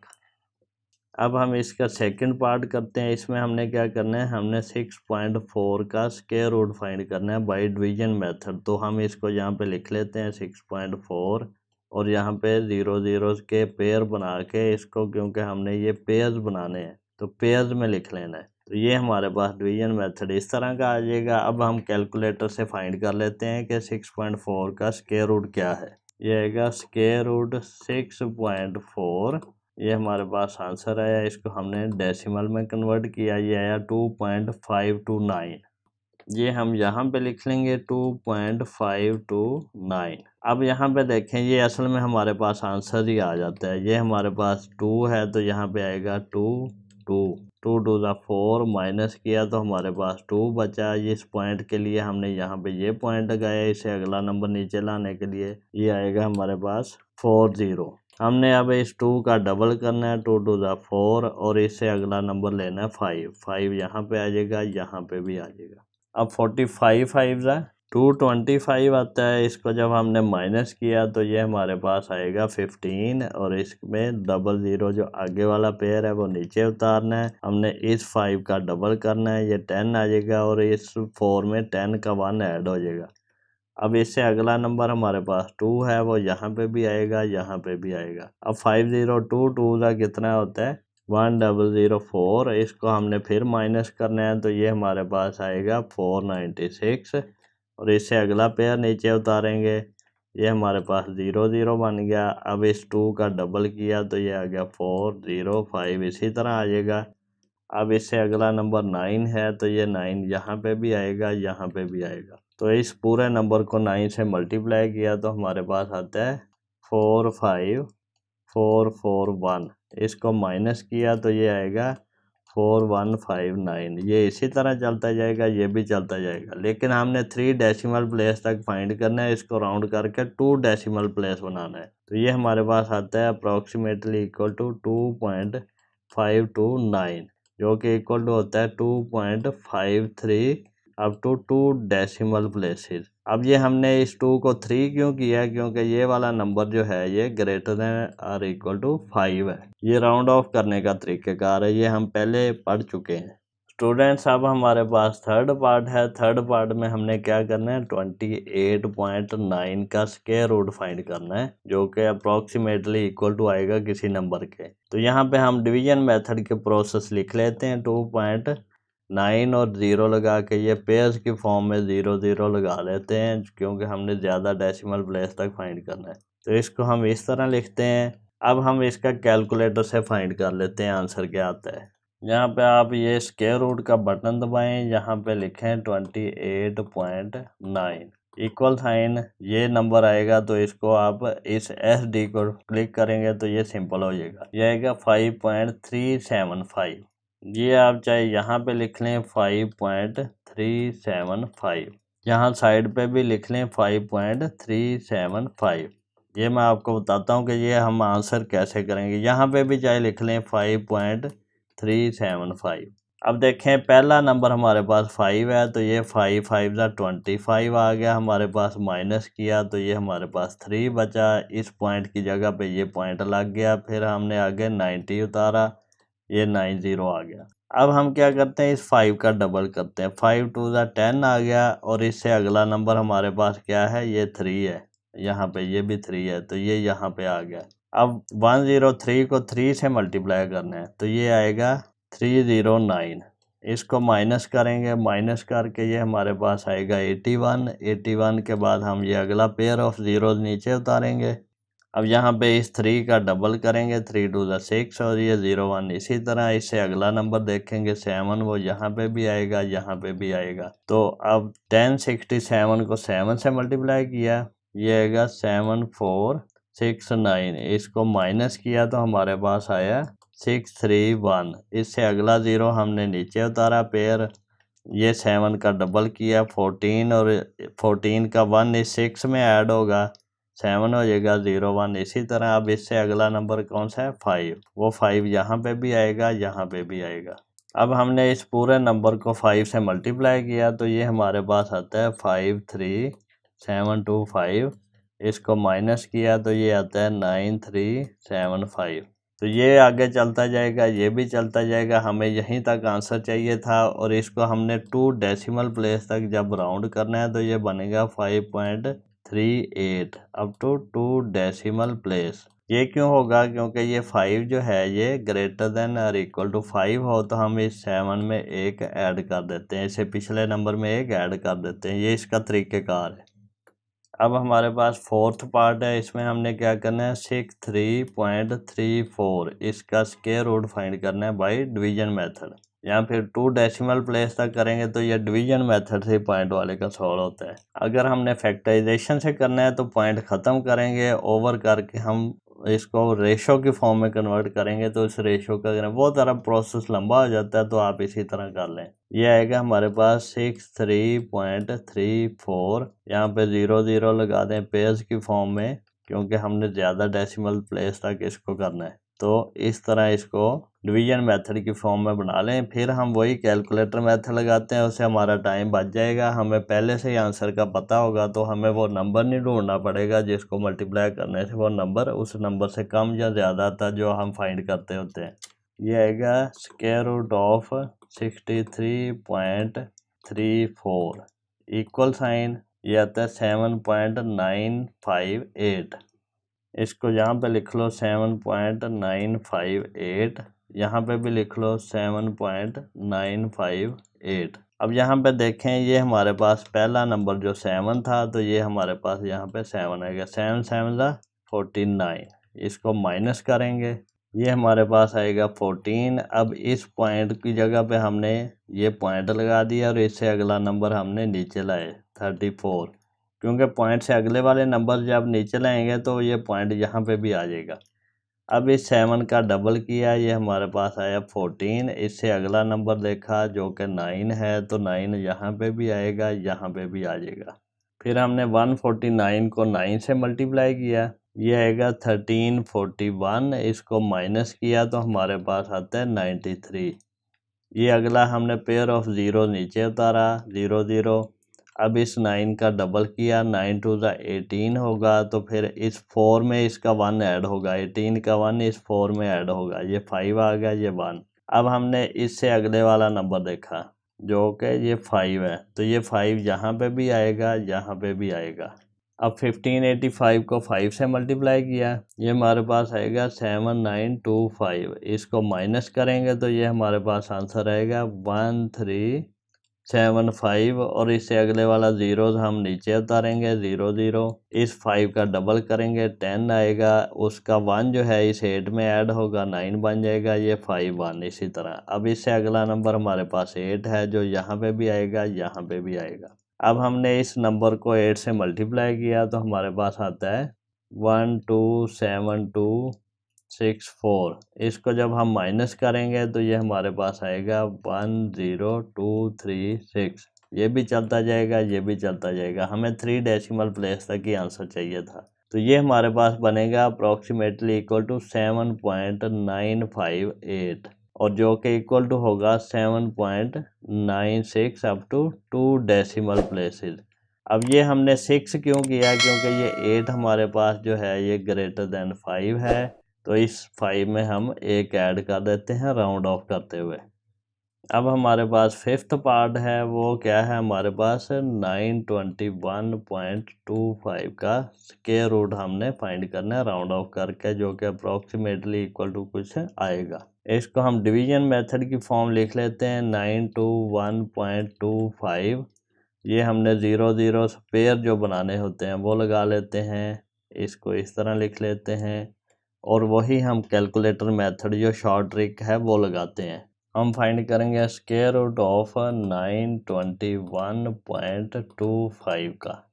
अब हम इसका सेकंड पार्ट करते हैं। इसमें हमने क्या करना है, हमने 6.4 का स्क्वायर रूट फाइंड करना है बाय डिवीजन मेथड। तो हम इसको यहाँ पे लिख लेते हैं 6.4 और यहाँ पे 0 0 के पेयर बना के इसको, क्योंकि हमने ये पेयर्स बनाने हैं तो पेयर्स में लिख लेना है। तो ये हमारे पास डिवीजन मेथड इस तरह का आ जाएगा। अब हम कैलकुलेटर से फाइंड कर लेते हैं कि 6.4 का स्क्वायर रूट क्या है। ये आएगा स्क्वायर रूट 6.4, ये हमारे पास आंसर आया। इसको हमने डेसिमल में कन्वर्ट किया, ये आया 2.529। ये हम यहाँ पे लिख लेंगे 2.529। अब यहाँ पे देखें ये असल में हमारे पास आंसर ही आ जाता है। ये हमारे पास 2 है तो यहाँ पे आएगा 2 2 2 2 ज़ा 4, माइनस किया तो हमारे पास 2 बचा। इस पॉइंट के लिए हमने यहाँ पे ये पॉइंट लगाया, इसे अगला नंबर नीचे लाने के लिए ये आएगा हमारे पास 40। हमने अब इस 2 का डबल करना है, 2 2 ज़ा 4 और इससे अगला नंबर लेना है 5 5 यहाँ पे आ जाएगा, यहाँ पे भी आ जाएगा। अब 45 5 ज़ा 225 आता है, इसको जब हमने माइनस किया तो ये हमारे पास आएगा 15 और इसमें 00 जो आगे वाला पेयर है वो नीचे उतारना है। हमने इस 5 का डबल करना है, ये 10 आ जाएगा और इस 4 में 10 का 1 ऐड हो जाएगा। अब इससे अगला नंबर हमारे पास 2 है, वो यहाँ पे भी आएगा, यहाँ पे भी आएगा। अब 502 2 का कितना होता है 1004, इसको हमने फिर माइनस करना है तो ये हमारे पास आएगा 496 और इससे अगला पेयर नीचे उतारेंगे, ये हमारे पास 0 0 बन गया। अब इस 2 का डबल किया तो ये आ गया 405, इसी तरह आ जाएगा। अब इससे अगला नंबर 9 है तो ये 9 यहाँ पे भी आएगा, यहाँ पे भी आएगा। तो इस पूरे नंबर को 9 से मल्टीप्लाई किया तो हमारे पास आता है 45441, इसको माइनस किया तो ये आएगा 4159। ये इसी तरह चलता जाएगा, ये भी चलता जाएगा, लेकिन हमने 3 डेसिमल प्लेस तक फाइंड करना है, इसको राउंड करके 2 डेसिमल प्लेस बनाना है। तो ये हमारे पास आता है अप्रॉक्सीमेटली इक्वल टू 2.529, जो कि इक्वल टू होता है 2.53 अप टू 2 डेसिमल प्लेसेस। अब ये हमने इस 2 को 3 क्यों किया, क्योंकि ये वाला नंबर जो है ये ग्रेटर देन और इक्वल टू 5 है। ये राउंड ऑफ करने का तरीक़ेकार है, ये हम पहले पढ़ चुके हैं। स्टूडेंट्स अब हमारे पास थर्ड पार्ट है। थर्ड पार्ट में हमने क्या करना है 28.9 का स्क्वायर रूट फाइंड करना है, जो कि अप्रॉक्सीमेटली इक्वल टू आएगा किसी नंबर के। तो यहाँ पे हम डिवीजन मेथड के प्रोसेस लिख लेते हैं। 2.9 और 0 लगा के ये पेयर्स की फॉर्म में 0 0 लगा लेते हैं, क्योंकि हमने ज़्यादा डेसिमल प्लेस तक फाइंड करना है। तो इसको हम इस तरह लिखते हैं। अब हम इसका कैलकुलेटर से फाइंड कर लेते हैं आंसर क्या आता है। यहाँ पे आप ये स्क्वायर रूट का बटन दबाएं, यहाँ पे लिखें 28.9 इक्वल साइन, ये नंबर आएगा तो इसको आप इस SD को क्लिक करेंगे तो ये सिंपल हो जाएगा, ये आएगा 5.375। ये आप चाहे यहाँ पे लिख लें 5.375, यहाँ साइड पे भी लिख लें 5.375। ये मैं आपको बताता हूँ कि ये हम आंसर कैसे करेंगे। यहाँ पे भी चाहे लिख लें 5.375। अब देखें पहला नंबर हमारे पास 5 है तो ये 5 5 ज़ा 25 आ गया हमारे पास, माइनस किया तो ये हमारे पास 3 बचा। इस पॉइंट की जगह पे ये पॉइंट लग गया, फिर हमने आगे 90 उतारा, ये 90 आ गया। अब हम क्या करते हैं, इस 5 का डबल करते हैं, 5 2 ज़ा 10 आ गया और इससे अगला नंबर हमारे पास क्या है, ये 3 है, यहाँ पे ये भी 3 है तो ये यहाँ पे आ गया। अब 103 को 3 से मल्टीप्लाई करना है तो ये आएगा 309। इसको माइनस करेंगे, माइनस करके ये हमारे पास आएगा 81। 81 के बाद हम ये अगला पेयर ऑफ ज़ीरोज़ नीचे उतारेंगे। अब यहाँ पे इस 3 का डबल करेंगे, 3 2 ज़ा 6 और ये 01। इसी तरह इससे अगला नंबर देखेंगे 7, वो यहाँ पे भी आएगा, यहाँ पे भी आएगा। तो अब 1067 को 7 से मल्टीप्लाई किया, ये आएगा 7469। इसको माइनस किया तो हमारे पास आया 631। इससे अगला ज़ीरो हमने नीचे उतारा पेयर, ये 7 का डबल किया 14 और 14 का 1 इस 6 में ऐड होगा, 7 हो जाएगा 01। इसी तरह अब इससे अगला नंबर कौन सा है, 5, वो 5 यहाँ पे भी आएगा, यहाँ पे भी आएगा। अब हमने इस पूरे नंबर को 5 से मल्टीप्लाई किया तो ये हमारे पास आता है 53725। इसको माइनस किया तो ये आता है 9375। तो ये आगे चलता जाएगा, ये भी चलता जाएगा। हमें यहीं तक आंसर चाहिए था और इसको हमने 2 डेसिमल प्लेस तक जब राउंड करना है तो ये बनेगा 5.38 अप टू 2 डेसिमल प्लेस। ये क्यों होगा, क्योंकि ये 5 जो है ये ग्रेटर देन और इक्वल टू 5 हो तो हम इस 7 में एक ऐड कर देते हैं, इसे पिछले नंबर में एक ऐड कर देते हैं, ये इसका तरीक़ेकार है। अब हमारे पास फोर्थ पार्ट है, इसमें हमने क्या करना है, 63.34 इसका स्क्वायर रूट फाइंड करना है बाय डिवीजन मेथड। यहाँ फिर 2 डेसिमल प्लेस तक करेंगे तो ये डिवीजन मेथड से पॉइंट वाले का सॉल्व होता है। अगर हमने फैक्टराइजेशन से करना है तो पॉइंट ख़त्म करेंगे, ओवर करके हम इसको रेशो की फॉर्म में कन्वर्ट करेंगे तो इस रेशो का करें, बहुत सारा प्रोसेस लंबा हो जाता है तो आप इसी तरह कर लें। ये आएगा हमारे पास 63.34, यहाँ पे 00 लगा दें पेयर्स की फॉर्म में क्योंकि हमने ज़्यादा डेसिमल प्लेस तक इसको करना है। तो इस तरह इसको डिवीजन मेथड की फॉर्म में बना लें, फिर हम वही कैलकुलेटर मेथड लगाते हैं, उससे हमारा टाइम बच जाएगा। हमें पहले से ही आंसर का पता होगा तो हमें वो नंबर नहीं ढूंढना पड़ेगा जिसको मल्टीप्लाई करने से वो नंबर उस नंबर से कम या ज़्यादा था जो हम फाइंड करते होते हैं। ये आएगा square root of 63.34 equal sign, ये आता है 7.958। इसको यहाँ पे लिख लो 7.958, यहाँ पे भी लिख लो 7.958। अब यहाँ पे देखें ये हमारे पास पहला नंबर जो 7 था तो ये हमारे पास यहाँ पे 7 आएगा, 7 7 ज़ा 49। इसको माइनस करेंगे, ये हमारे पास आएगा 14। अब इस पॉइंट की जगह पे हमने ये पॉइंट लगा दिया और इससे अगला नंबर हमने नीचे लाए 34, क्योंकि पॉइंट से अगले वाले नंबर जब नीचे लाएंगे तो ये पॉइंट यहाँ पे भी आ जाएगा। अब इस 7 का डबल किया, ये हमारे पास आया 14। इससे अगला नंबर देखा जो कि 9 है तो 9 यहाँ पे भी आएगा, यहाँ पे भी आ जाएगा। फिर हमने 149 को 9 से मल्टीप्लाई किया, ये आएगा 1341। इसको माइनस किया तो हमारे पास आता है 93। ये अगला हमने पेयर ऑफ ज़ीरो नीचे उतारा 00। अब इस 9 का डबल किया, 9 2 ज़ा 18 होगा तो फिर इस 4 में इसका 1 ऐड होगा, 18 का 1 इस 4 में ऐड होगा, ये 5 आ गया, ये 1। अब हमने इससे अगले वाला नंबर देखा जो कि ये 5 है तो ये 5 यहाँ पे भी आएगा, यहाँ पे भी आएगा। अब 1585 को 5 से मल्टीप्लाई किया, ये हमारे पास आएगा 7925। इसको माइनस करेंगे तो ये हमारे पास आंसर आएगा 13 75 और इससे अगले वाला जीरोज हम नीचे उतारेंगे 0 0। इस 5 का डबल करेंगे 10 आएगा, उसका 1 जो है इस 8 में ऐड होगा 9 बन जाएगा, ये 5 1 इसी तरह। अब इससे अगला नंबर हमारे पास 8 है जो यहाँ पे भी आएगा, यहाँ पे भी आएगा। अब हमने इस नंबर को 8 से मल्टीप्लाई किया तो हमारे पास आता है 1 2 7 2 6 4। इसको जब हम माइनस करेंगे तो ये हमारे पास आएगा 1 0 2 3 6। ये भी चलता जाएगा, ये भी चलता जाएगा। हमें 3 डेसिमल प्लेस तक ही आंसर चाहिए था, तो ये हमारे पास बनेगा अप्रोक्सीमेटली इक्वल टू 7.958 और जो कि इक्वल टू होगा 7.96 अप टू 2 डेसिमल प्लेसेस। अब ये हमने 6 क्यों किया, क्योंकि ये 8 हमारे पास जो है ये ग्रेटर देन 5 है, तो इस 5 में हम एक ऐड कर देते हैं राउंड ऑफ करते हुए। अब हमारे पास 5th पार्ट है, वो क्या है हमारे पास 921.25 का स्क्वायर रूट हमने फाइंड करना है राउंड ऑफ करके, जो कि अप्रोक्सीमेटली इक्वल टू कुछ आएगा। इसको हम डिवीजन मेथड की फॉर्म लिख लेते हैं 921.25। ये हमने 0 0 पेयर जो बनाने होते हैं वो लगा लेते हैं, इसको इस तरह लिख लेते हैं और वही हम कैलकुलेटर मेथड जो शॉर्ट ट्रिक है वो लगाते हैं। हम फाइंड करेंगे स्क्वायर रूट ऑफ 921.25 का,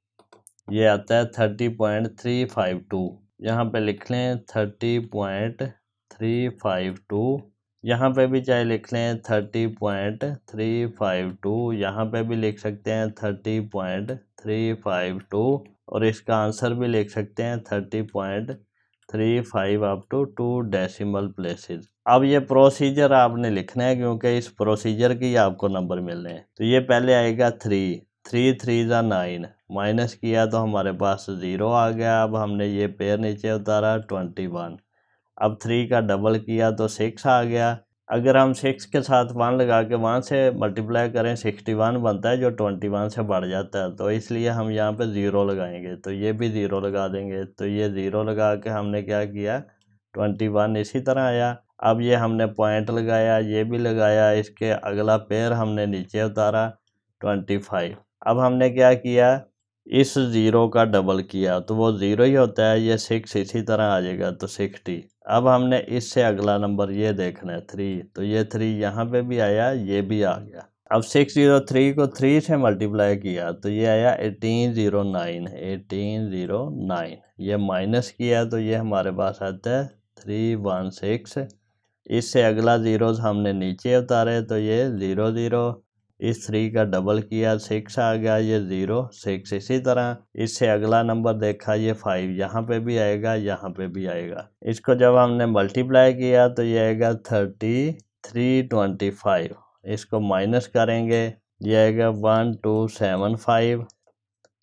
ये आता है 30.352। यहाँ पे लिख लें 30.352, यहाँ पे भी चाहे लिख लें 30.352, यहाँ पे भी लिख सकते हैं 30.352 और इसका आंसर भी लिख सकते हैं 30.35 अप टू 2 डेसिमल प्लेसेस। अब ये प्रोसीजर आपने लिखना है क्योंकि इस प्रोसीजर की आपको नंबर मिलने हैं। तो ये पहले आएगा 3 3 3 ज़ा 9, माइनस किया तो हमारे पास 0 आ गया। अब हमने ये पेयर नीचे उतारा 21। अब 3 का डबल किया तो 6 आ गया। अगर हम 6 के साथ 1 लगा के वहाँ से मल्टीप्लाई करें 61 बनता है जो 21 से बढ़ जाता है, तो इसलिए हम यहाँ पे 0 लगाएंगे, तो ये भी 0 लगा देंगे। तो ये 0 लगा के हमने क्या किया 21 इसी तरह आया। अब ये हमने पॉइंट लगाया, ये भी लगाया, इसके अगला पेयर हमने नीचे उतारा 25। अब हमने क्या किया इस 0 का डबल किया तो वो 0 ही होता है, ये 6 इसी तरह आ जाएगा तो 60। अब हमने इससे अगला नंबर ये देखना है 3, तो ये 3 यहाँ पे भी आया, ये भी आ गया। अब 603 को 3 से मल्टीप्लाई किया तो ये आया 1809 1809। ये माइनस किया तो ये हमारे पास आता है 316। इससे अगला ज़ीरोज़ हमने नीचे उतारे तो ये 0 0। इस 3 का डबल किया 6 आ गया, ये 0 6 इसी तरह। इससे अगला नंबर देखा ये 5, यहाँ पे भी आएगा, यहाँ पे भी आएगा। इसको जब हमने मल्टीप्लाई किया तो ये आएगा 3325। इसको माइनस करेंगे, ये आएगा 1275।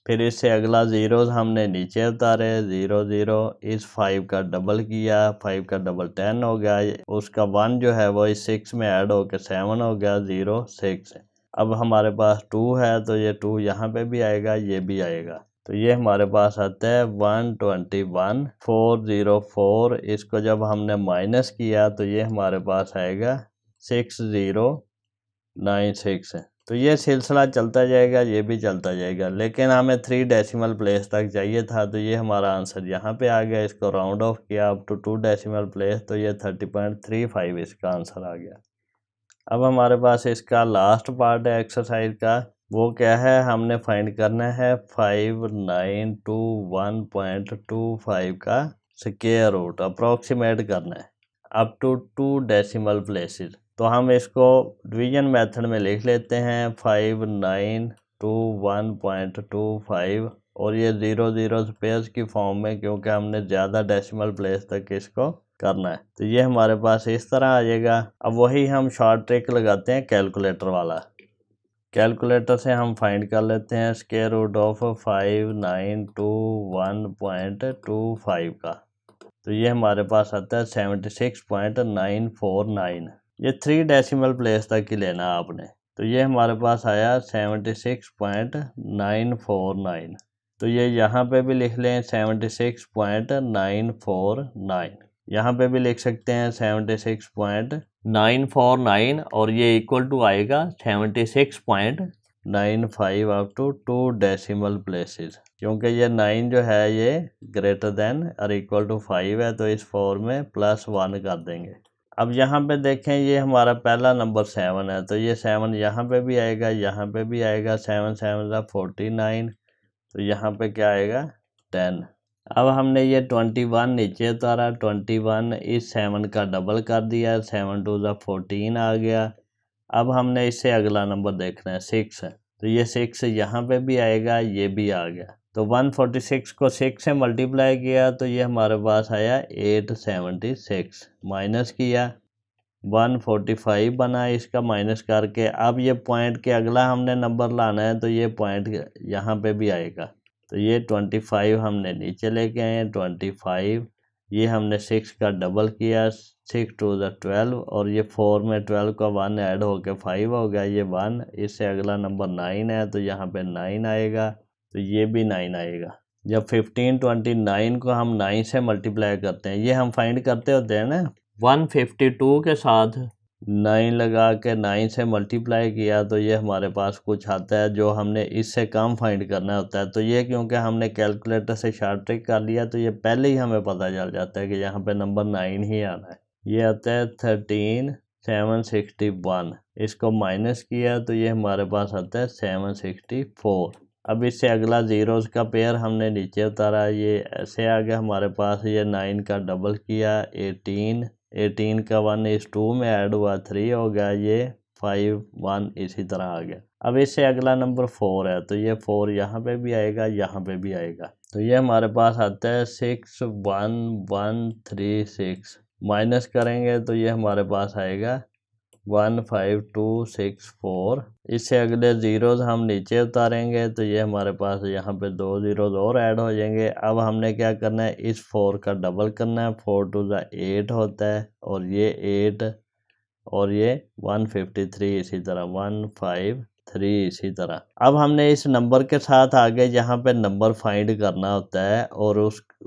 फिर इससे अगला ज़ीरोज़ हमने नीचे उतारे 0 0। इस 5 का डबल किया, 5 का डबल 10 हो गया, उसका 1 जो है वो इस 6 में ऐड होकर 7 हो गया 0 6। अब हमारे पास 2 है तो ये 2 यहाँ पे भी आएगा, ये भी आएगा। तो ये हमारे पास आता है 121404। इसको जब हमने माइनस किया तो ये हमारे पास आएगा 6096। तो ये सिलसिला चलता जाएगा, ये भी चलता जाएगा, लेकिन हमें 3 डेसिमल प्लेस तक चाहिए था, तो ये हमारा आंसर यहाँ पे आ गया। इसको राउंड ऑफ किया अप टू 2 डेसिमल प्लेस, तो ये 30.35 इसका आंसर आ गया। अब हमारे पास इसका लास्ट पार्ट है एक्सरसाइज का, वो क्या है हमने फाइंड करना है 5921.25 का स्क्वायर रूट अप्रोक्सीमेट करना है अप टू 2 डेसिमल प्लेसेस। तो हम इसको डिवीजन मेथड में लिख लेते हैं 5921.25 और ये 0 0 पेयर्स की फॉर्म में, क्योंकि हमने ज़्यादा डेसिमल प्लेस तक इसको करना है। तो ये हमारे पास इस तरह आ जाएगा। अब वही हम शॉर्ट ट्रिक लगाते हैं कैलकुलेटर वाला। कैलकुलेटर से हम फाइंड कर लेते हैं स्क्वायर रूट ऑफ 5921.25 का, तो ये हमारे पास आता है 76.949। ये 3 डेसिमल प्लेस तक ही लेना है आपने। तो ये हमारे पास आया 76.949। तो ये यहाँ पे भी लिख लें 76.949, यहाँ पे भी लिख सकते हैं 76.949 और ये इक्वल टू आएगा 76.949। 95 अप टू 2 डेसिमल प्लेसेस, क्योंकि ये 9 जो है ये ग्रेटर देन और इक्वल टू 5 है, तो इस 4 में +1 कर देंगे। अब यहाँ पे देखें ये हमारा पहला नंबर 7 है, तो ये 7 यहाँ पे भी आएगा, यहाँ पे भी आएगा। 7 7 49, तो यहाँ पे क्या आएगा 10। अब हमने ये 21 नीचे उतारा, 21 इस 7 का डबल कर दिया, 7 2 14 आ गया। अब हमने इससे अगला नंबर देखना है 6 है, तो ये 6 यहाँ पे भी आएगा, ये भी आ गया। तो 146 को 6 से मल्टीप्लाई किया तो ये हमारे पास आया 876, माइनस किया 145 बना, इसका माइनस करके अब ये पॉइंट के अगला हमने नंबर लाना है, तो ये पॉइंट यहाँ पे भी आएगा। तो ये 25 हमने नीचे लेके आए हैं, 25 ये हमने 6 का डबल किया, 6 2 12, और ये 4 में 12 का 1 ऐड होकर 5 हो गया, ये 1। इससे अगला नंबर 9 है, तो यहाँ पे 9 आएगा, तो ये भी 9 आएगा। जब 1529 को हम 9 से मल्टीप्लाई करते हैं, ये हम फाइंड करते होते हैं ना, 152 के साथ 9 लगा के 9 से मल्टीप्लाई किया, तो ये हमारे पास कुछ आता है जो हमने इससे कम फाइंड करना होता है। तो ये क्योंकि हमने कैलकुलेटर से शॉर्ट ट्रिक कर लिया, तो ये पहले ही हमें पता चल जाता है कि यहाँ पे नंबर 9 ही आना है। ये आता है 13761, इसको माइनस किया तो ये हमारे पास आता है 764। अब इससे अगला ज़ीरोज़ का पेयर हमने नीचे उतारा, ये ऐसे आ गया हमारे पास। ये 9 का डबल किया 18 का 1 इस 2 में ऐड हुआ 3 हो गया, ये 5 1 इसी तरह आ गया। अब इससे अगला नंबर 4 है, तो ये 4 यहाँ पे भी आएगा, यहाँ पे भी आएगा। तो ये हमारे पास आता है 61136, माइनस करेंगे तो ये हमारे पास आएगा 15264। इससे अगले ज़ीरोज़ हम नीचे उतारेंगे, तो ये हमारे पास यहाँ पे 2 ज़ीरोज़ और ऐड हो जाएंगे। अब हमने क्या करना है, इस 4 का डबल करना है, 4 2 8 होता है, और ये 8, और ये 153 इसी तरह, 153 इसी तरह। अब हमने इस नंबर के साथ आगे यहाँ पे नंबर फाइंड करना होता है, और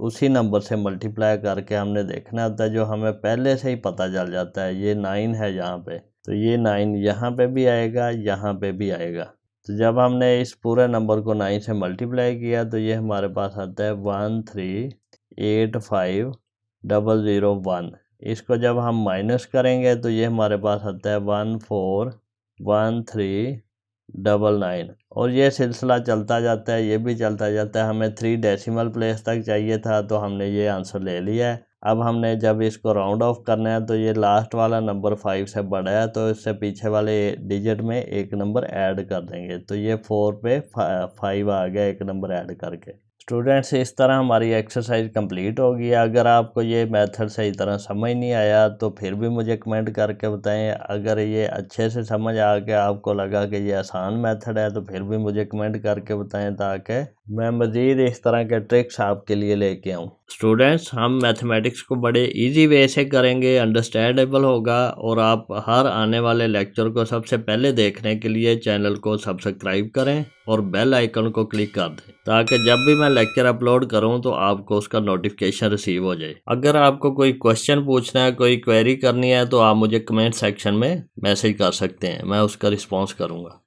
उसी नंबर से मल्टीप्लाई करके हमने देखना होता है, जो हमें पहले से ही पता चल जाता है। ये 9 है यहाँ पे, तो ये 9 यहाँ पे भी आएगा, यहाँ पे भी आएगा। तो जब हमने इस पूरे नंबर को 9 से मल्टीप्लाई किया, तो ये हमारे पास आता है 1385001। इसको जब हम माइनस करेंगे, तो ये हमारे पास आता है 141399, और ये सिलसिला चलता जाता है, ये भी चलता जाता है। हमें 3 डेसिमल प्लेस तक चाहिए था, तो हमने ये आंसर ले लिया है। अब हमने जब इसको राउंड ऑफ करना है, तो ये लास्ट वाला नंबर 5 से बड़ा है, तो इससे पीछे वाले डिजिट में एक नंबर ऐड कर देंगे, तो ये 4 पे 5 आ गया एक नंबर ऐड करके। स्टूडेंट्स, इस तरह हमारी एक्सरसाइज कंप्लीट होगी। अगर आपको ये मेथड सही तरह समझ नहीं आया तो फिर भी मुझे कमेंट करके बताएं। अगर ये अच्छे से समझ आ के आपको लगा कि ये आसान मेथड है, तो फिर भी मुझे कमेंट करके बताएं, ताकि मैं मज़ीद इस तरह के ट्रिक्स आपके लिए लेके आऊँ। स्टूडेंट्स, हम मैथमेटिक्स को बड़े इजी वे से करेंगे, अंडरस्टैंडेबल होगा, और आप हर आने वाले लेक्चर को सबसे पहले देखने के लिए चैनल को सब्सक्राइब करें और बेल आइकन को क्लिक कर दें, ताकि जब भी मैं लेक्चर अपलोड करूं तो आपको उसका नोटिफिकेशन रिसीव हो जाए। अगर आपको कोई क्वेश्चन पूछना है, कोई क्वेरी करनी है, तो आप मुझे कमेंट सेक्शन में मैसेज कर सकते हैं, मैं उसका रिस्पॉन्स करूँगा।